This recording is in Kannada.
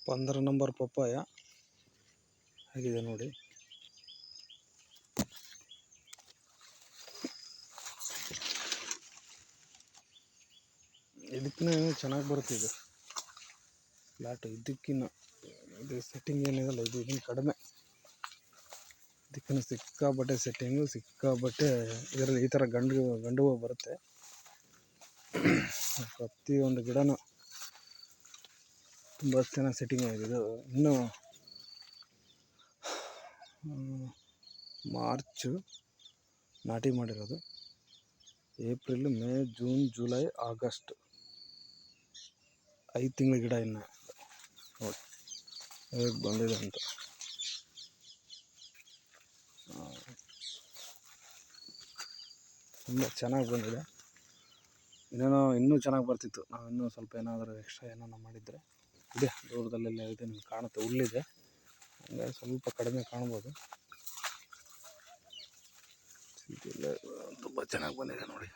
15 ನಂಬರ್ ಪಪ್ಪಾಯ ಆಗಿದೆ ನೋಡಿ. ಇದಕ್ಕಿಂತ ಚೆನ್ನಾಗಿ ಬರುತ್ತೆ ಇದು ಫ್ಲಾಟ್. ಇದಕ್ಕಿನ್ನ ಇದು ಸೆಟ್ಟಿಂಗ್ ಏನಿದಲ್ಲ ಇದು ಕಡಿಮೆ. ಇದಕ್ಕಿಂತ ಸಿಕ್ಕಾಬಟ್ಟೆ ಸೆಟ್ಟಿಂಗು, ಸಿಕ್ಕಾಬಟ್ಟೆ ಇದರಲ್ಲಿ ಈ ಥರ ಗಂಡು ಹೂವು ಬರುತ್ತೆ. ಪ್ರತಿಯೊಂದು ಗಿಡನೂ ತುಂಬ ಚೆನ್ನಾಗಿ ಸೆಟ್ಟಿಂಗ್ ಆಗಿದೆ. ಇದು ಇನ್ನೂ ಮಾರ್ಚು ನಾಟಿ ಮಾಡಿರೋದು. April, May, June, July, August 5 ತಿಂಗಳ ಗಿಡ ಇನ್ನು ನೋಡಿ ಹೇಗೆ ಬಂದಿದೆ ಅಂತ. ತುಂಬ ಚೆನ್ನಾಗಿ ಬಂದಿದೆ. ಇನ್ನೂ ಚೆನ್ನಾಗಿ ಬರ್ತಿತ್ತು. ನಾವು ಇನ್ನೂ ಸ್ವಲ್ಪ ಏನಾದರೂ ಎಕ್ಸ್ಟ್ರಾ ಏನಾರ ಮಾಡಿದರೆ ಇದೆ. ದೂರದಲ್ಲೆಲ್ಲ ಇದೆ, ನಿಮ್ಗೆ ಕಾಣುತ್ತೆ, ಹುಲ್ಲಿದೆ, ಹಂಗಾಗಿ ಸ್ವಲ್ಪ ಕಡಿಮೆ ಕಾಣ್ಬೋದು. ಇದೆಲ್ಲ ತುಂಬ ಚೆನ್ನಾಗಿ ಬಂದಿದೆ ನೋಡಿ.